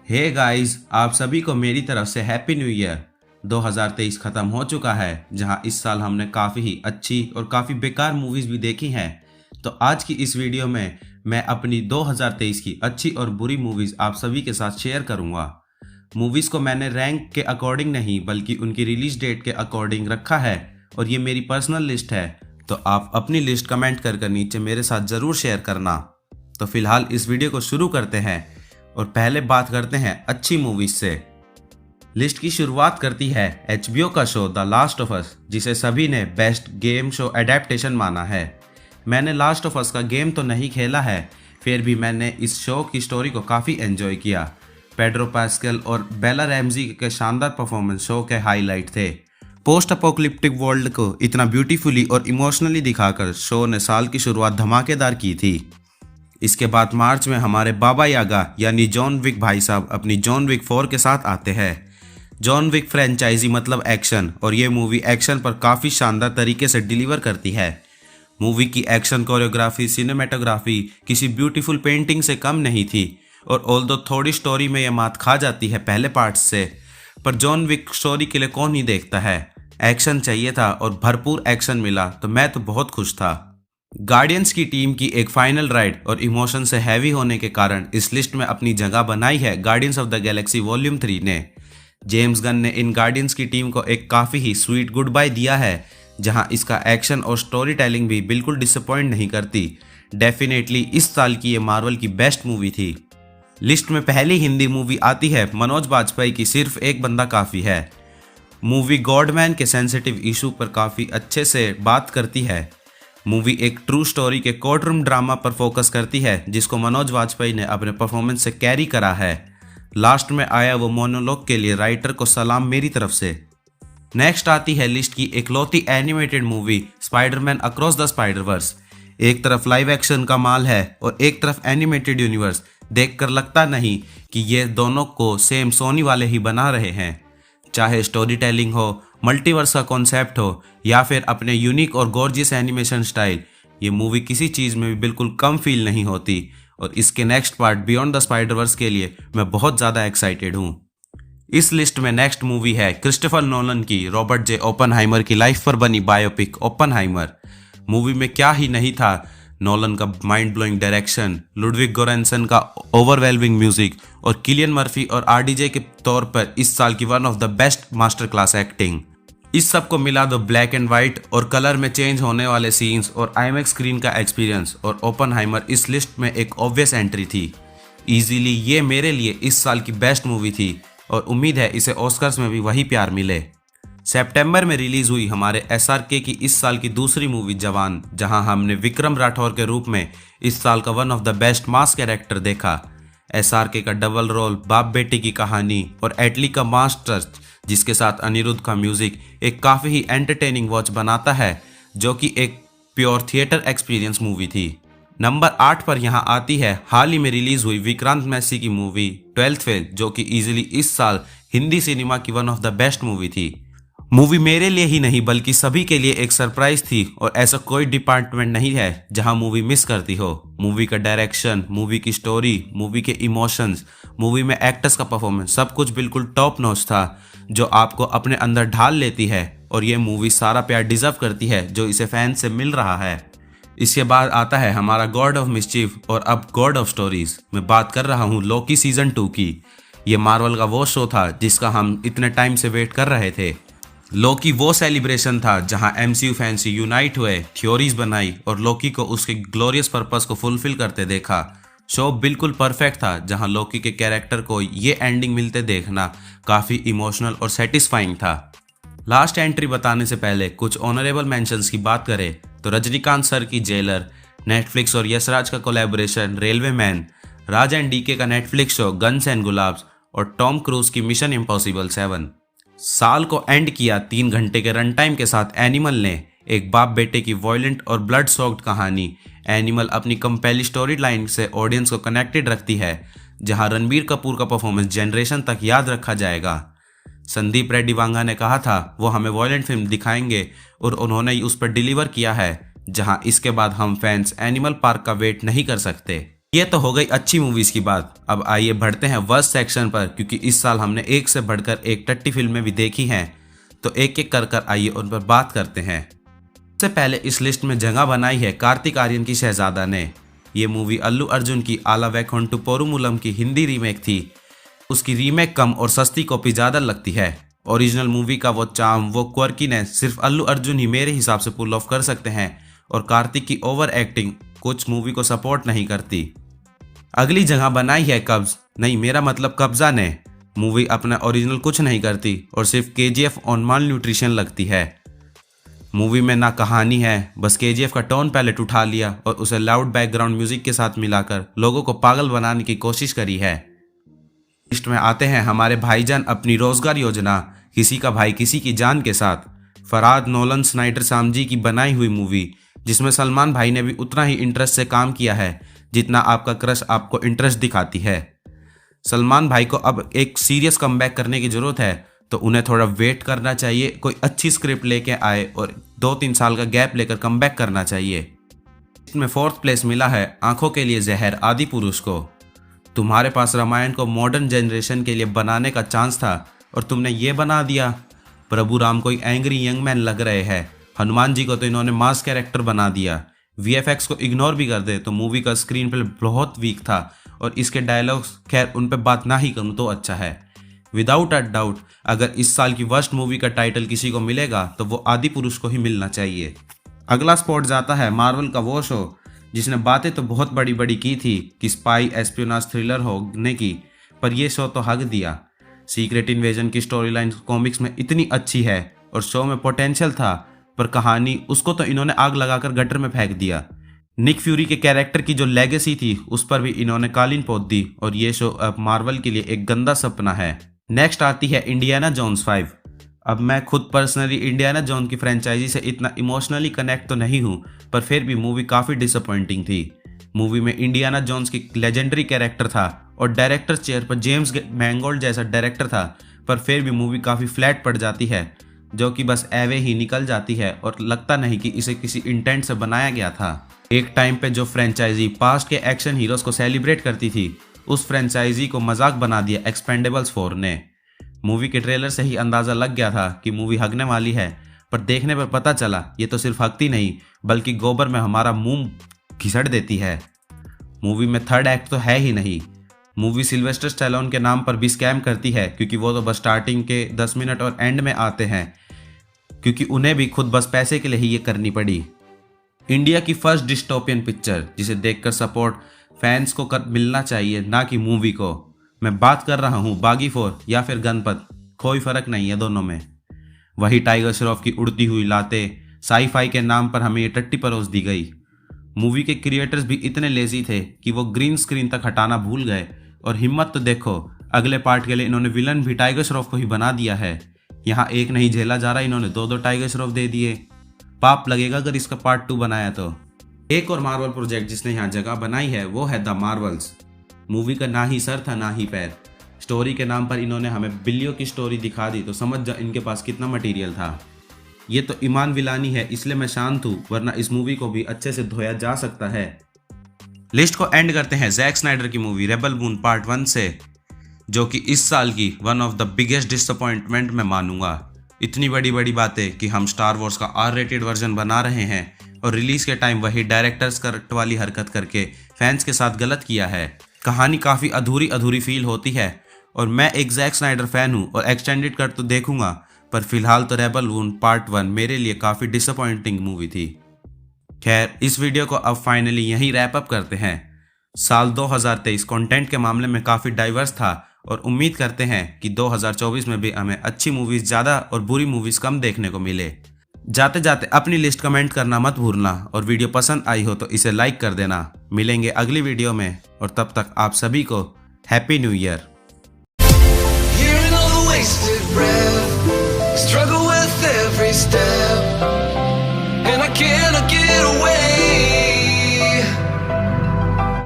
Hey guys, आप सभी को मेरी तरफ से हैप्पी न्यू ईयर। 2023 खत्म हो चुका है, जहां इस साल हमने काफ़ी ही अच्छी और काफ़ी बेकार मूवीज़ भी देखी हैं। तो आज की इस वीडियो में मैं अपनी 2023 की अच्छी और बुरी मूवीज़ आप सभी के साथ शेयर करूंगा। मूवीज़ को मैंने रैंक के अकॉर्डिंग नहीं बल्कि उनकी रिलीज डेट के अकॉर्डिंग रखा है और ये मेरी पर्सनल लिस्ट है। तो आप अपनी लिस्ट कमेंट कर नीचे मेरे साथ ज़रूर शेयर करना। तो फिलहाल इस वीडियो को शुरू करते हैं और पहले बात करते हैं अच्छी मूवीज से। लिस्ट की शुरुआत करती है HBO का show the last of us, जिसे सभी ने बेस्ट गेम शो एडेप्टेशन माना है। मैंने लास्ट ऑफ अस का गेम तो नहीं खेला है, फिर भी मैंने इस शो की स्टोरी को काफ़ी एंजॉय किया। पेड्रो पास्कल और बेला रैमजी के शानदार परफॉर्मेंस शो के हाईलाइट थे। पोस्ट अपोकलिप्टिक वर्ल्ड को इतना ब्यूटीफुली और इमोशनली दिखाकर शो ने साल की शुरुआत धमाकेदार की थी। इसके बाद मार्च में हमारे बाबा यागा यानी जॉन विक भाई साहब अपनी जॉन विक 4 के साथ आते हैं। जॉन विक फ्रेंचाइजी मतलब एक्शन, और ये मूवी एक्शन पर काफ़ी शानदार तरीके से डिलीवर करती है। मूवी की एक्शन कोरियोग्राफी, सिनेमेटोग्राफी किसी ब्यूटीफुल पेंटिंग से कम नहीं थी, और ऑल्दो थोड़ी स्टोरी में यह मात खा जाती है पहले पार्ट से, पर जॉन विक स्टोरी के लिए कौन ही देखता है। एक्शन चाहिए था और भरपूर एक्शन मिला, तो मैं तो बहुत खुश था। गार्डियंस की टीम की एक फाइनल राइड और इमोशन से हैवी होने के कारण इस लिस्ट में अपनी जगह बनाई है guardians of the Galaxy volume 3 ने। जेम्स गन ने इन गार्डियंस की टीम को एक काफ़ी ही स्वीट गुड बाय दिया है, जहां इसका एक्शन और स्टोरी टेलिंग भी बिल्कुल डिसअपॉइंट नहीं करती। डेफिनेटली इस साल की ये मार्वल की बेस्ट मूवी थी। लिस्ट में पहली हिंदी मूवी आती है मनोज बाजपेयी की सिर्फ एक बंदा काफ़ी है। मूवी गॉडमैन के सेंसिटिव इशू पर काफ़ी अच्छे से बात करती है। मूवी एक ट्रू स्टोरी के कोर्ट रूम ड्रामा पर फोकस करती है, जिसको मनोज वाजपेयी ने अपने परफॉर्मेंस से कैरी करा है। लास्ट में आया वो मोनोलॉग के लिए राइटर को सलाम मेरी तरफ से। नेक्स्ट आती है लिस्ट की इकलौती animated movie Spiderman across the Spider-Verse. एक तरफ लाइव एक्शन का माल है और एक तरफ एनिमेटेड यूनिवर्स। देखकर लगता नहीं कि ये दोनों को सेम सोनी वाले ही बना रहे हैं। चाहे स्टोरी टेलिंग हो, मल्टीवर्स का कॉन्सेप्ट हो, या फिर अपने यूनिक और गॉर्जियस एनिमेशन स्टाइल, ये मूवी किसी चीज़ में भी बिल्कुल कम फील नहीं होती। और इसके next part beyond the Spider-Verse के लिए मैं बहुत ज़्यादा एक्साइटेड हूँ। इस लिस्ट में नेक्स्ट मूवी है क्रिस्टोफर नोलन की रॉबर्ट जे ओपनहाइमर की लाइफ पर बनी बायोपिक ओपनहाइमर। मूवी में क्या ही नहीं था, नोलन का माइंड ब्लोइंग डायरेक्शन, लुडविग गोरेंसन का ओवरवेलमिंग म्यूजिक और किलियन मर्फी और आरडीजे के तौर पर इस साल की one of the best master class acting. इस सब को मिला दो ब्लैक एंड व्हाइट और कलर में चेंज होने वाले सीन्स और आईमैक्स स्क्रीन का एक्सपीरियंस, और ओपनहाइमर इस लिस्ट में एक ऑब्वियस एंट्री थी। इजीली ये मेरे लिए इस साल की बेस्ट मूवी थी और उम्मीद है इसे ऑस्कर्स में भी वही प्यार मिले। सितंबर में रिलीज हुई हमारे SRK की इस साल की दूसरी मूवी जवान, जहां हमने विक्रम राठौर के रूप में इस साल का one of the best mass character देखा। SRK का डबल रोल, बाप बेटी की कहानी और एटली का मास्टर जिसके साथ अनिरुद्ध का म्यूजिक एक काफ़ी ही एंटरटेनिंग वॉच बनाता है, जो कि एक प्योर थिएटर एक्सपीरियंस मूवी थी। नंबर 8 पर यहाँ आती है हाल ही में रिलीज हुई विक्रांत मैसी की मूवी 12th फेल, जो कि इजीली इस साल हिंदी सिनेमा की one of the best movie थी। मूवी मेरे लिए ही नहीं बल्कि सभी के लिए एक सरप्राइज थी, और ऐसा कोई डिपार्टमेंट नहीं है जहां मूवी मिस करती हो। मूवी का डायरेक्शन, मूवी की स्टोरी, मूवी के इमोशंस, मूवी में एक्टर्स का परफॉर्मेंस, सब कुछ बिल्कुल टॉप नॉच था, जो आपको अपने अंदर ढाल लेती है। और ये मूवी सारा प्यार डिजर्व करती है जो इसे फैंस से मिल रहा है। इसके बाद आता है हमारा गॉड ऑफ मिस्चीफ और अब गॉड ऑफ स्टोरीज। मैं बात कर रहा हूँ लोकी सीजन 2 की। ये मार्वल का वो शो था जिसका हम इतने टाइम से वेट कर रहे थे। लोकी वो सेलिब्रेशन था जहां MCU फैंस यूनाइट हुए, थ्योरीज बनाई और लोकी को उसके ग्लोरियस पर्पस को फुलफिल करते देखा। शो बिल्कुल परफेक्ट था, जहां लोकी के कैरेक्टर को ये एंडिंग मिलते देखना काफ़ी इमोशनल और सेटिस्फाइंग था। लास्ट एंट्री बताने से पहले कुछ ऑनरेबल मेंशंस की बात करें तो रजनीकांत सर की जेलर, नेटफ्लिक्स और यशराज का collaboration railway man, Raj and DK का Netflix show guns and Gulaabs और टॉम क्रूज की मिशन इम्पॉसिबल 7। साल को एंड किया 3 घंटे के रन टाइम के साथ एनिमल ने, एक बाप बेटे की वॉयलेंट और ब्लड सॉक्ड कहानी। एनिमल अपनी कंपेली स्टोरी लाइन से ऑडियंस को कनेक्टेड रखती है, जहां रणबीर कपूर का परफॉर्मेंस जनरेशन तक याद रखा जाएगा। संदीप रेड्डी वांगा ने कहा था वो हमें वॉयलेंट फिल्म दिखाएंगे, और उन्होंने उस पर डिलीवर किया है, जहां इसके बाद हम फैंस एनिमल पार्क का वेट नहीं कर सकते। ये तो हो गई अच्छी मूवीज की बात। अब आइए बढ़ते हैं वर्स्ट सेक्शन पर, क्योंकि इस साल हमने एक से बढ़कर एक टट्टी फिल्में भी देखी हैं। तो एक एक कर आइए उन पर बात करते हैं। सबसे पहले इस लिस्ट में जगह बनाई है कार्तिक आर्यन की शहजादा ने। ये मूवी अल्लू अर्जुन की आला वैकुंठु पोरुमुलम की हिंदी रीमेक थी। उसकी रीमेक कम और सस्ती कॉपी ज़्यादा लगती है। ओरिजिनल मूवी का वो चार्म, वो क्वर्कीनेस सिर्फ अल्लू अर्जुन ही मेरे हिसाब से पुल ऑफ कर सकते हैं, और कार्तिक की ओवर एक्टिंग कुछ मूवी को सपोर्ट नहीं करती। अगली जगह बनाई है कब्ज, नहीं मेरा मतलब कब्जा ने। मूवी अपना ओरिजिनल कुछ नहीं करती और सिर्फ केजीएफ ऑन माल न्यूट्रिशन लगती है। मूवी में ना कहानी है, बस केजीएफ का टोन पैलेट उठा लिया और उसे लाउड बैकग्राउंड म्यूजिक के साथ मिलाकर लोगों को पागल बनाने की कोशिश करी है। लिस्ट में आते हैं हमारे भाईजान अपनी रोजगार योजना, किसी का भाई किसी की जान के साथ। फरहाद नोलन स्नाइडर सामजी की बनाई हुई मूवी, जिसमें सलमान भाई ने भी उतना ही इंटरेस्ट से काम किया है जितना आपका क्रश आपको इंटरेस्ट दिखाती है। सलमान भाई को अब एक सीरियस कमबैक करने की जरूरत है, तो उन्हें थोड़ा वेट करना चाहिए, कोई अच्छी स्क्रिप्ट लेके आए और 2-3 साल का गैप लेकर कमबैक करना चाहिए। इसमें 4th प्लेस मिला है आंखों के लिए जहर आदि पुरुष को। तुम्हारे पास रामायण को मॉडर्न जनरेशन के लिए बनाने का चांस था और तुमने ये बना दिया। प्रभु राम कोई एंग्री यंग मैन लग रहे हैं, हनुमान जी को तो इन्होंने मास कैरेक्टर बना दिया। वीएफएक्स को इग्नोर भी कर दे तो मूवी का स्क्रीन प्ले बहुत वीक था और इसके डायलॉग्स, खैर उन पे बात ना ही करूँ तो अच्छा है। विदाउट अ डाउट अगर इस साल की वर्स्ट मूवी का टाइटल किसी को मिलेगा तो वो आदि पुरुष को ही मिलना चाहिए। अगला स्पॉट जाता है मार्वल का वो शो जिसने बातें तो बहुत बड़ी बड़ी की थी कि स्पाई एस्पियोनाज थ्रिलर होने की, पर ये शो तो हक दिया। सीक्रेट इन्वेजन की स्टोरी लाइन कॉमिक्स में इतनी अच्छी है और शो में पोटेंशियल था, पर कहानी उसको तो इन्होंने आग लगाकर गटर में फेंक दिया। निक फ्यूरी के कैरेक्टर की जो लेगेसी थी उस पर भी इन्होंने कालीन पोत दी और ये शो अब मार्वल के लिए एक गंदा सपना है। नेक्स्ट आती है इंडियाना जोन्स 5। अब मैं खुद पर्सनली इंडियाना जोन की फ्रेंचाइजी से इतना इमोशनली कनेक्ट तो नहीं हूँ, पर फिर भी मूवी काफ़ी डिसअपॉइंटिंग थी। मूवी में इंडियाना जोन्स की लेजेंडरी कैरेक्टर था और डायरेक्टर चेयर पर जेम्स मैंगोल्ड जैसा डायरेक्टर था, पर फिर भी मूवी काफ़ी फ्लैट पड़ जाती है, जो कि बस एवे ही निकल जाती है और लगता नहीं कि इसे किसी इंटेंट से बनाया गया था। एक टाइम पे जो फ्रेंचाइजी पास्ट के एक्शन हीरोज को सेलिब्रेट करती थी, उस फ्रेंचाइजी को मजाक बना दिया एक्सपेंडेबल्स 4 ने। मूवी के ट्रेलर से ही अंदाज़ा लग गया था कि मूवी हगने वाली है, पर देखने पर पता चला ये तो सिर्फ हगती नहीं बल्कि गोबर में हमारा मुंह घिसड़ देती है। मूवी में 3rd एक्ट तो है ही नहीं। मूवी सिल्वेस्टर स्टैलोन के नाम पर भी स्कैम करती है, क्योंकि वो तो बस स्टार्टिंग के 10 मिनट और एंड में आते हैं, क्योंकि उन्हें भी खुद बस पैसे के लिए ही ये करनी पड़ी। इंडिया की फर्स्ट डिस्टोपियन पिक्चर जिसे देखकर सपोर्ट फैंस को मिलना चाहिए, ना कि मूवी को। मैं बात कर रहा हूँ बागी 4 या फिर गणपत, कोई फर्क नहीं है दोनों में। वही टाइगर श्रॉफ की उड़ती हुई लातें, साई-फाई के नाम पर हमें ये टट्टी परोस दी गई। मूवी के क्रिएटर्स भी इतने लेजी थे कि वो ग्रीन स्क्रीन तक हटाना भूल गए, और हिम्मत तो देखो, अगले पार्ट के लिए इन्होंने विलन भी टाइगर श्रॉफ को ही बना दिया है। यहाँ एक नहीं झेला जा रहा, इन्होंने 2 टाइगर श्रॉफ दे दिए। पाप लगेगा अगर इसका पार्ट 2 बनाया तो। एक और मार्वल प्रोजेक्ट जिसने यहाँ जगह बनाई है वो है द मार्वल्स। मूवी का ना ही सर था ना ही पैर। स्टोरी के नाम पर इन्होंने हमें बिल्लियों की स्टोरी दिखा दी, तो समझ जा इनके पास कितना मटेरियल था। ये तो ईमान विलानी है, इसलिए मैं शांत हूँ, वरना इस मूवी को भी अच्छे से धोया जा सकता है। लिस्ट को एंड करते हैं जैक स्नाइडर की मूवी रेबल मून पार्ट 1 से, जो कि इस साल की one of the biggest disappointment मैं मानूंगा। इतनी बड़ी बड़ी बातें कि हम स्टार वॉर्स का R-rated वर्जन बना रहे हैं और रिलीज के टाइम वही डायरेक्टर्स कट वाली हरकत करके फैंस के साथ गलत किया है। कहानी काफ़ी अधूरी अधूरी फील होती है, और मैं एक जैक स्नाइडर फैन हूँ और एक्सटेंडेड कट तो देखूंगा, पर फिलहाल तो रेबल मून पार्ट 1 मेरे लिए काफ़ी डिसअपॉइंटिंग मूवी थी। खैर, इस वीडियो को अब फाइनली यहीं रैप अप करते हैं। साल 2023 कंटेंट के मामले में काफ़ी डाइवर्स था और उम्मीद करते हैं कि 2024 में भी हमें अच्छी मूवीज़ ज़्यादा और बुरी मूवीज़ कम देखने को मिले। जाते जाते अपनी लिस्ट कमेंट करना मत भूलना, और वीडियो पसंद आई हो तो इसे लाइक कर देना। मिलेंगे अगली वीडियो में, और तब तक आप सभी को हैप्पी न्यू ईयर।